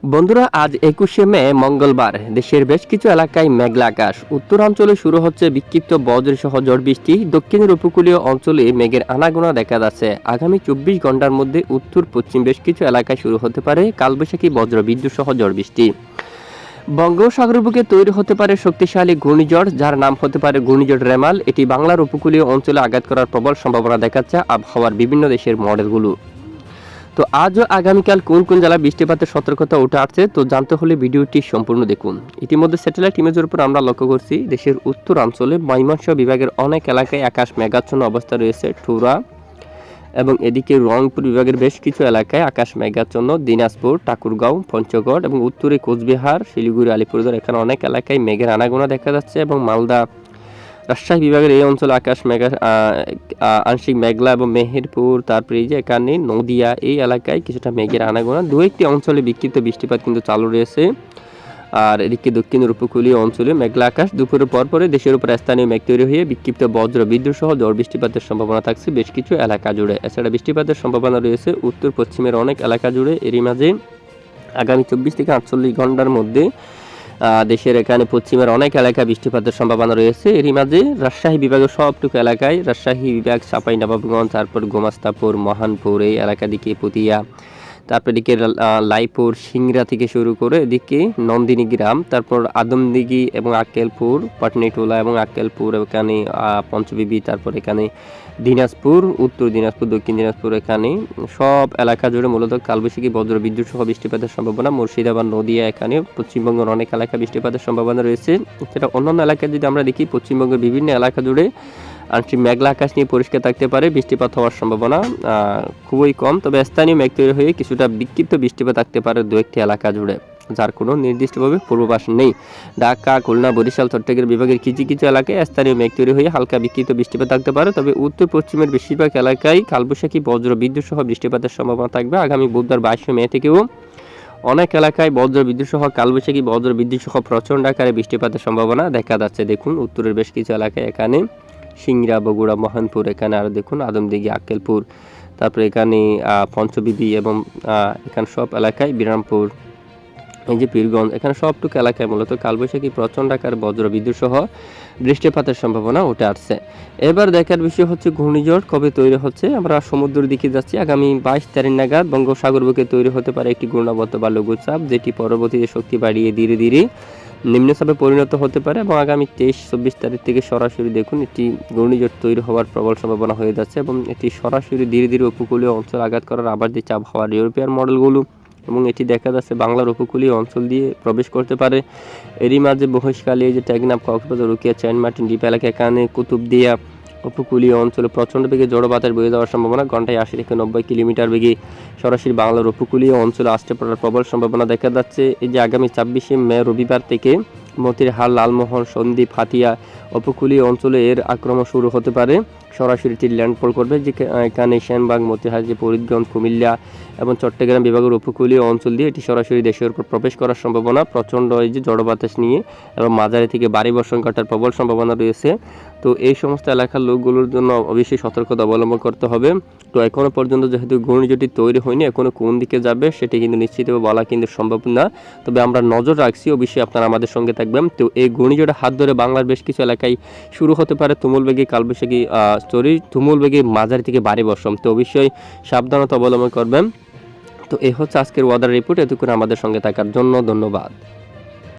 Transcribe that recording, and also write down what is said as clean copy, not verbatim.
বন্ধুরা, আজ ২১শে মে মঙ্গলবার দেশের বেশ কিছু এলাকায় মেঘলা আকাশ। উত্তরাঞ্চলে শুরু হচ্ছে বিক্ষিপ্ত বজ্রসহ ঝড় বৃষ্টি। দক্ষিণের উপকূলীয় অঞ্চলে মেঘের আনাগোনা দেখা যাচ্ছে। আগামী ২৪ ঘন্টার মধ্যে উত্তর পশ্চিম বেশ কিছু এলাকায় শুরু হতে পারে কালবৈশাখী বজ্র বিদ্যুৎ সহ ঝড় বৃষ্টি। বঙ্গোপসাগরের বুকে তৈরি হতে পারে শক্তিশালী ঘূর্ণিঝড়, যার নাম হতে পারে ঘূর্ণিঝড় রেমাল। এটি বাংলার উপকূলীয় অঞ্চলে আঘাত করার প্রবল সম্ভাবনা দেখাচ্ছে আবহাওয়ার বিভিন্ন দেশের মডেলগুলো। তো আজ ও আগামীকাল কোন কোন জেলায় বৃষ্টিপাতের সতর্কতা উঠে আসছে, তো জানতে হলে ভিডিওটি সম্পূর্ণ দেখুন। ইতিমধ্যে স্যাটেলাইট ইমেজের উপর আমরা লক্ষ্য করছি দেশের উত্তরাঞ্চলে ময়মনসিংহ বিভাগের অনেক এলাকায় আকাশ মেঘাচ্ছন্ন অবস্থা রয়েছে। ঠুরা এবং এদিকে রংপুর বিভাগের বেশ কিছু এলাকায় আকাশ মেঘাচ্ছন্ন। দিনাজপুর, ঠাকুরগাঁও, পঞ্চগড় এবং উত্তরে কোচবিহার, শিলিগুড়ি, আলিপুরদুয়ার এখানে অনেক এলাকায় মেঘের আনাগোনা দেখা যাচ্ছে। এবং মালদা, রাজশাহী বিভাগের এই অঞ্চলে আকাশ আংশিক মেঘলা এবং মেহেরপুর, তারপরে এই যে এখানে নদিয়া এই এলাকায় কিছুটা মেঘের আনাগোনা। দু একটি অঞ্চলে বিক্ষিপ্ত বৃষ্টিপাত কিন্তু চালু রয়েছে। আর এদিকে দক্ষিণের উপকূলীয় অঞ্চলে মেঘলা আকাশ। দুপুরের পরে দেশের উপর স্থানীয় মেঘ তৈরি হয়ে বিক্ষিপ্ত বজ্র বিদ্যুৎ সহ ঝড় বৃষ্টিপাতের সম্ভাবনা থাকছে বেশ কিছু এলাকা জুড়ে। এছাড়া বৃষ্টিপাতের সম্ভাবনা রয়েছে উত্তর পশ্চিমের অনেক এলাকা জুড়ে। এরই মাঝে আগামী ২৪ থেকে ৪৮ ঘন্টার মধ্যে দেশের এখানে পশ্চিমের অনেক এলাকায় বৃষ্টিপাতের সম্ভাবনা রয়েছে। এরই মাঝে রাজশাহী বিভাগের সবটুকু এলাকায়, রাজশাহী বিভাগ, চাঁপাইনবাবগঞ্জ, তারপর গোমাস্তাপুর, মহানপুর এই এলাকা দিকে পুতিয়া, তারপর এদিকে লাইপুর, সিংড়া থেকে শুরু করে এদিকে নন্দিনী গ্রাম, তারপর আদমদিঘি এবং আক্কেলপুর, পাটনিটোলা এবং আক্কেলপুর, এখানে পঞ্চবিবি, তারপর এখানে দিনাজপুর, উত্তর দিনাজপুর, দক্ষিণ দিনাজপুর এখানে সব এলাকা জুড়ে মূলত কালবৈশাখী বজ্র বিদ্যুৎ সহ বৃষ্টিপাতের সম্ভাবনা। মুর্শিদাবাদ, নদিয়া এখানে পশ্চিমবঙ্গের অনেক এলাকা বৃষ্টিপাতের সম্ভাবনা রয়েছে। এছাড়া অন্যান্য এলাকায় যদি আমরা দেখি পশ্চিমবঙ্গের বিভিন্ন এলাকা জুড়ে আংশিক মেঘলা আকাশ নিয়ে পরিষ্কার থাকতে পারে। বৃষ্টিপাত হওয়ার সম্ভাবনা খুবই কম, তবে স্থানীয় মেঘ তৈরি হয়ে কিছুটা বিক্ষিপ্ত বৃষ্টিপাত থাকতে পারে দু একটি এলাকা জুড়ে, যার কোনো নির্দিষ্টভাবে পূর্বাভাস নেই। ঢাকা, খুলনা, বরিশাল, চট্টগ্রাম বিভাগের কিছু কিছু এলাকায় স্থানীয় মেঘ তৈরি হয়ে হালকা বিক্ষিপ্ত বৃষ্টিপাত থাকতে পারে। তবে উত্তর পশ্চিমের বেশিরভাগ এলাকায় কালবৈশাখী বজ্র বিদ্যুৎ সহ বৃষ্টিপাতের সম্ভাবনা থাকবে। আগামী বুধবার ২২শে মে থেকেও অনেক এলাকায় বজ্র বিদ্যুৎ সহ কালবৈশাখী বজ্র বিদ্যুৎ সহ প্রচণ্ড আকারে বৃষ্টিপাতের সম্ভাবনা দেখা যাচ্ছে। দেখুন উত্তরের বেশ কিছু এলাকায়, এখানে সিংড়া, বগুড়া, মহানপুর এখানে, আর দেখুন আদমদিঘি, আক্কেলপুর, তারপরে এখানে পঞ্চবিবি এবং এখানে সব এলাকায় বিরামপুর, এই যে পীরগঞ্জ, এখানে সবটুকু এলাকায় মূলত কালবৈশাখী প্রচণ্ড আকার বজ্র বিদ্যুৎ সহ বৃষ্টিপাতের সম্ভাবনা উঠে আসছে। এবার দেখার বিষয় হচ্ছে ঘূর্ণিঝড় কবে তৈরি হচ্ছে। আমরা সমুদ্রের দিকে যাচ্ছি। আগামী ২২ তারিখ নাগাদ বঙ্গোপসাগর বুকে তৈরি হতে পারে একটি ঘূর্ণাবর্ত বা লঘুচাপ, যেটি পরবর্তীতে শক্তি বাড়িয়ে ধীরে ধীরে নিম্নচাপে পরিণত হতে পারে। এবং আগামী ২৩-২৪ তারিখ থেকে সরাসরি দেখুন এটি ঘূর্ণিঝড় তৈরি হওয়ার প্রবল সম্ভাবনা হয়ে যাচ্ছে এবং এটি সরাসরি ধীরে ধীরে উপকূলীয় অঞ্চল আঘাত করার আবার দিচ্ছে আবহাওয়ার ইউরোপিয়ান মডেলগুলো। এবং এটি দেখা যাচ্ছে বাংলার উপকূলীয় অঞ্চল দিয়ে প্রবেশ করতে পারে। এরই মাঝে মহেশখালী, এই যে টেকনাফ, কক্সবাজার, রুকিয়া, সেন্ট মার্টিন দ্বীপ এলাকা, এখানে কুতুবদিয়া উপকূলীয় অঞ্চলে প্রচণ্ড বেগে জড়ো বাতাস বয়ে যাওয়ার সম্ভাবনা। ঘন্টায় ৮০ থেকে ৯০ কিলোমিটার বেগে সরাসরি বাংলার উপকূলীয় অঞ্চলে আসতে পড়ার প্রবল সম্ভাবনা দেখা যাচ্ছে। এই যে আগামী ২৬শে মে রবিবার থেকে মতিরহাট, লালমোহন, সন্দ্বীপ, হাতিয়া উপকূলীয় অঞ্চলে এর আক্রমণ শুরু হতে পারে। সরাসরি এটি ল্যান্ডফল করবে, যে এখানে সেনবাগ, মতিরহাট, যে ফরিদগঞ্জ, কুমিল্লা এবং চট্টগ্রাম বিভাগের উপকূলীয় অঞ্চল দিয়ে এটি সরাসরি দেশের উপর প্রবেশ করার সম্ভাবনা প্রচণ্ড, এই যে জড়ো বাতাস নিয়ে, এবং মাঝারি থেকে ভারী বর্ষণ ঘটার প্রবল সম্ভাবনা রয়েছে। তো এই সমস্ত এলাকার লোকগুলোর জন্য অবশ্যই সতর্কতা অবলম্বন করতে হবে। তো এখনও পর্যন্ত যেহেতু ঘূর্ণিঝড়টি তৈরি হয়নি, এখনও কোন দিকে যাবে সেটি কিন্তু নিশ্চিতভাবে বলা কিন্তু সম্ভব না। তবে আমরা নজর রাখছি, অবশ্যই আপনারা আমাদের সঙ্গে থাকবেন। তো এই ঘূর্ণিঝড়ের হাত ধরে বাংলার বেশ কিছু এলাকায় শুরু হতে পারে তুমুল বেগে কালবৈশাখী তুমুল বেগে মাঝারি থেকে ভারী বর্ষণ। তো অবশ্যই সাবধানতা অবলম্বন করবেন। তো এই হচ্ছে আজকের ওয়েদার রিপোর্ট। এতক্ষণ আমাদের সঙ্গে থাকার জন্য ধন্যবাদ।